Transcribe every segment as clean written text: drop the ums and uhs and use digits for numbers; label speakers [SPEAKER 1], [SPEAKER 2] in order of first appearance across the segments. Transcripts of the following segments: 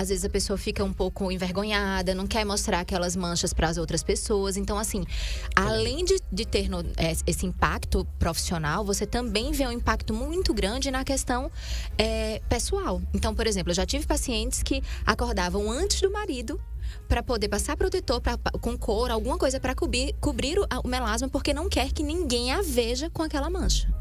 [SPEAKER 1] às vezes a pessoa fica um pouco envergonhada, não quer mostrar aquelas manchas para as outras pessoas. Então, assim, além de ter esse impacto profissional, você também vê um impacto muito grande na questão pessoal. Então, por exemplo, eu já tive pacientes que acordavam antes do marido para poder passar protetor com couro, alguma coisa para cobrir o melasma, porque não quer que ninguém a veja com aquela mancha.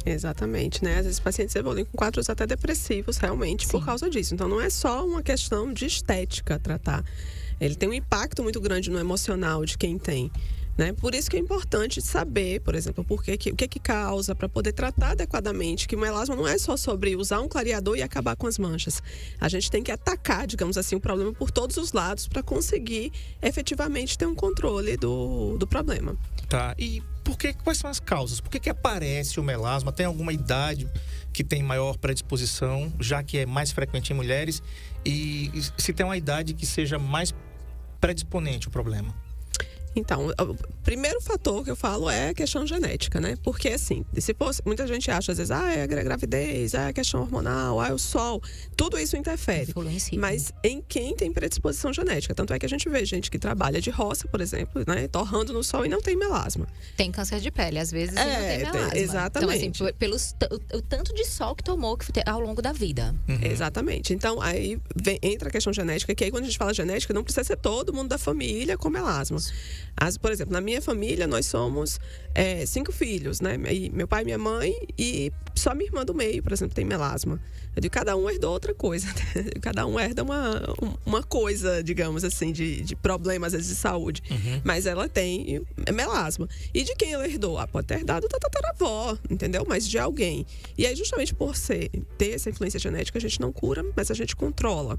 [SPEAKER 2] Exatamente, né? Às vezes pacientes evoluem com quadros até depressivos, realmente, por causa disso. Então, não é só uma questão de estética tratar. Ele tem um impacto muito grande no emocional de quem tem. Né? Por isso que é importante saber, por exemplo, o que causa, para poder tratar adequadamente, que o melasma não é só sobre usar um clareador e acabar com as manchas. A gente tem que atacar, digamos assim, o problema por todos os lados para conseguir efetivamente ter um controle do problema.
[SPEAKER 3] Tá, e quais são as causas? Por que aparece o melasma? Tem alguma idade que tem maior predisposição, já que é mais frequente em mulheres? E se tem uma idade que seja mais predisponente o problema?
[SPEAKER 2] Então, o primeiro fator que eu falo é a questão genética, né? Porque, assim, se fosse, muita gente acha, às vezes, é a gravidez, é a questão hormonal, é o sol. Tudo isso interfere.
[SPEAKER 1] Influencia.
[SPEAKER 2] Mas em quem tem predisposição genética. Tanto é que a gente vê gente que trabalha de roça, por exemplo, né? Torrando no sol e não tem melasma.
[SPEAKER 1] Tem câncer de pele, às vezes, e não tem melasma.
[SPEAKER 2] Exatamente.
[SPEAKER 1] Então, assim, o tanto de sol que tomou ao longo da vida.
[SPEAKER 2] Exatamente. Então, aí entra a questão genética, que aí quando a gente fala genética, não precisa ser todo mundo da família com melasma. Por exemplo, na minha família, nós somos 5 filhos, né? Meu pai e minha mãe, e só minha irmã do meio, por exemplo, tem melasma. Eu digo, cada um herdou outra coisa. Cada um herda uma coisa, digamos assim, de problema, às vezes, de saúde. Mas ela tem melasma. E de quem ela herdou? Pode ter herdado da tataravó, entendeu? Mas de alguém. E aí, justamente por ter essa influência genética, a gente não cura, mas a gente controla.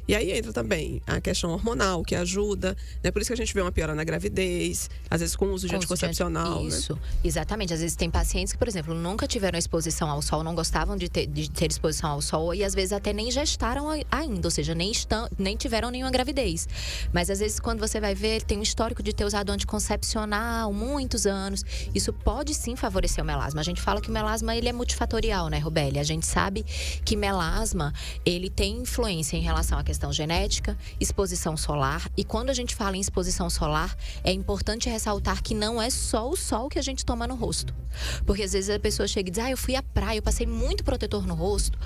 [SPEAKER 2] E aí entra também a questão hormonal, que ajuda, né? Por isso que a gente vê uma piora na gravidez, às vezes com o uso de anticoncepcional.
[SPEAKER 1] Isso,
[SPEAKER 2] né?
[SPEAKER 1] Exatamente. Às vezes tem pacientes que, por exemplo, nunca tiveram exposição ao sol, não gostavam de ter exposição ao sol e às vezes até nem gestaram ainda, ou seja, nem tiveram nenhuma gravidez. Mas às vezes quando você vai ver, ele tem um histórico de ter usado anticoncepcional muitos anos. Isso pode sim favorecer o melasma. A gente fala que o melasma ele é multifatorial, né, Robélia? A gente sabe que melasma, ele tem influência em relação à questão genética, exposição solar. E quando a gente fala em exposição solar, é importante ressaltar que não é só o sol que a gente toma no rosto. Porque às vezes a pessoa chega e diz, eu fui à praia, eu passei muito protetor no rosto,